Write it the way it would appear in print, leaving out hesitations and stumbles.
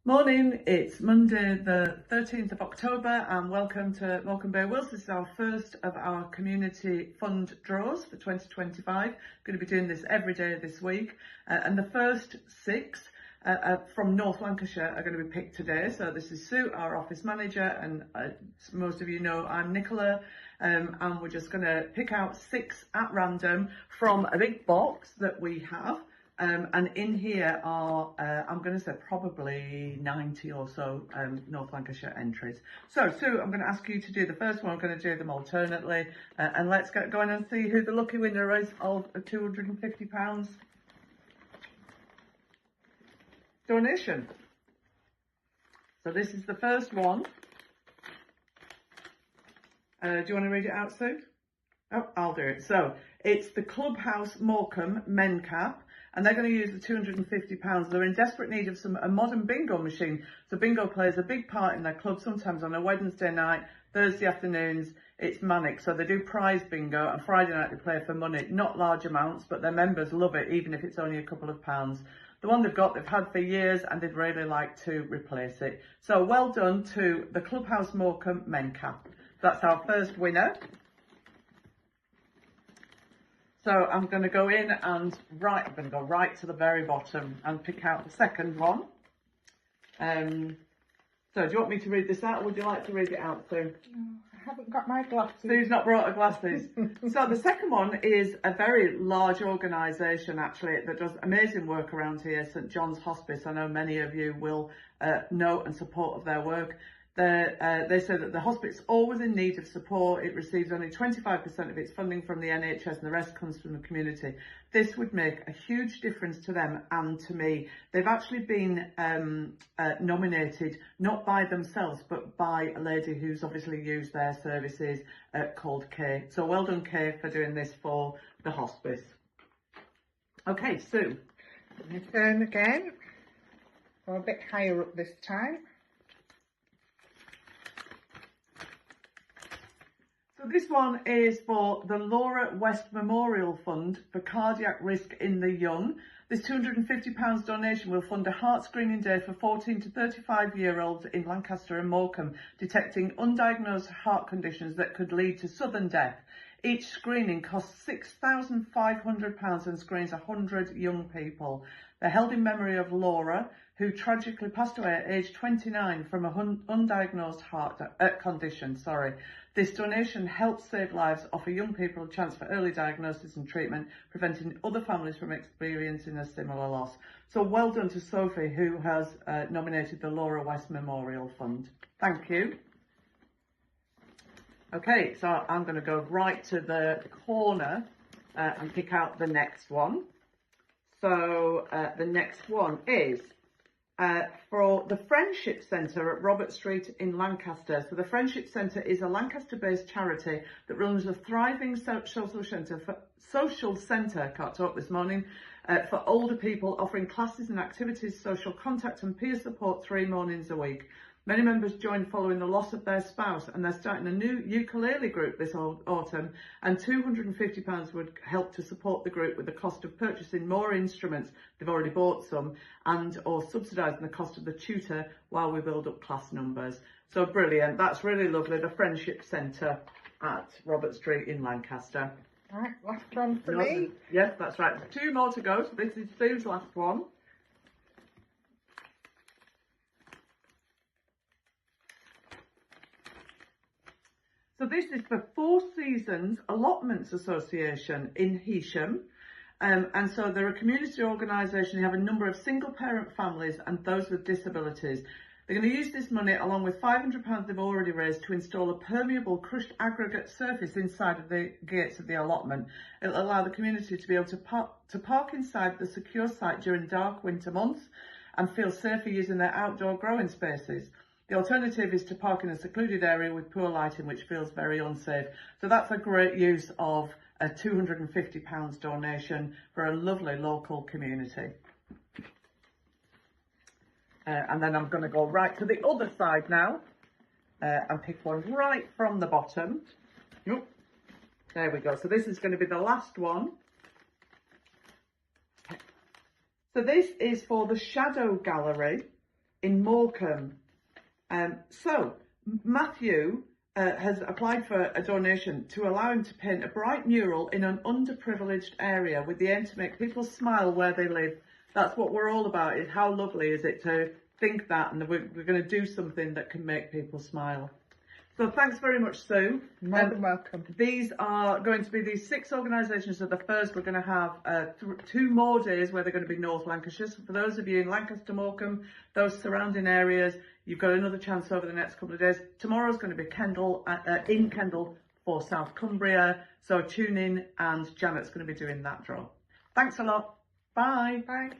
Morning, it's Monday the 13th of October and welcome to Morecambe Bay Wills. This is our first of our community fund draws for 2025. Going to be doing this every day this week and the first six from North Lancashire are going to be picked today. So this is Sue, our office manager, and most of you know I'm Nicola, and we're just going to pick out six at random from a big box that we have. And in here are, I'm going to say probably 90 or so North Lancashire entries. So, Sue, I'm going to ask you to do the first one. I'm going to do them alternately. And let's get going and see who the lucky winner is of a £250 donation. So this is the first one. Do you want to read it out, Sue? Oh, I'll do it. So it's the Clubhouse Morecambe Mencap. And they're going to use the £250. They're in desperate need of a modern bingo machine. So bingo plays a big part in their club, sometimes on a Wednesday night, Thursday afternoons, it's manic. So they do prize bingo, and Friday night they play for money, not large amounts, but their members love it, even if it's only a couple of pounds. The one they've got, they've had for years, and they'd really like to replace it. So well done to the Clubhouse Morecambe Mencap. That's our first winner. So I'm going to go in and I'm going to go right to the very bottom and pick out the second one. So do you want me to read this out, or would you like to read it out, Sue? No, I haven't got my glasses. Sue's not brought her glasses. So the second one is a very large organisation, actually, that does amazing work around here, St John's Hospice. I know many of you will know and support of their work. They say that the hospice is always in need of support. It receives only 25% of its funding from the NHS and the rest comes from the community. This would make a huge difference to them and to me. They've actually been nominated, not by themselves, but by a lady who's obviously used their services called Kay. So well done, Kay, for doing this for the hospice. Okay, Sue. My turn again. Go a bit higher up this time. So this one is for the Laura West Memorial Fund for Cardiac Risk in the Young. This £250 donation will fund a heart screening day for 14 to 35-year-olds in Lancaster and Morecambe, detecting undiagnosed heart conditions that could lead to sudden death. Each screening costs £6,500 and screens 100 young people. They're held in memory of Laura, who tragically passed away at age 29 from an undiagnosed heart condition. This donation helps save lives, offer young people a chance for early diagnosis and treatment, preventing other families from experiencing a similar loss. So well done to Sophie, who has nominated the Laura West Memorial Fund. Thank you. Okay, so I'm going to go right to the corner and pick out the next one. So the next one is for the Friendship Centre at Robert Street in Lancaster. So the Friendship Centre is a Lancaster-based charity that runs a thriving social centre, can't talk this morning, for older people, offering classes and activities, social contact and peer support 3 mornings a week. Many members joined following the loss of their spouse, and they're starting a new ukulele group this autumn, and £250 would help to support the group with the cost of purchasing more instruments, they've already bought some, and or subsidising the cost of the tutor while we build up class numbers. So brilliant, that's really lovely, the Friendship Centre at Robert Street in Lancaster. Right, last one for me. Yes, that's right, there's 2 more to go, so this is Sue's last one. So this is for Seasons Allotments Association in Heysham. And so they're a community organisation who have a number of single parent families and those with disabilities. They're going to use this money along with £500 they've already raised to install a permeable crushed aggregate surface inside of the gates of the allotment. It'll allow the community to be able to park inside the secure site during dark winter months and feel safer using their outdoor growing spaces. The alternative is to park in a secluded area with poor lighting, which feels very unsafe. So that's a great use of a £250 donation for a lovely local community. And then I'm going to go right to the other side now and pick one right from the bottom. There we go. So this is going to be the last one. So this is for the Shadow Gallery. in Morecambe. So Matthew has applied for a donation to allow him to paint a bright mural in an underprivileged area with the aim to make people smile where they live. That's what we're all about, is how lovely is it to think that, and we're going to do something that can make people smile. So thanks very much, Sue. More than welcome. These are going to be these 6 organisations. So the first, we're going to have 2 more days where they're going to be North Lancashire. So for those of you in Lancaster, Morecambe, those surrounding areas, you've got another chance over the next couple of days. Tomorrow's going to be in Kendal for South Cumbria. So tune in, and Janet's going to be doing that draw. Thanks a lot. Bye. Bye.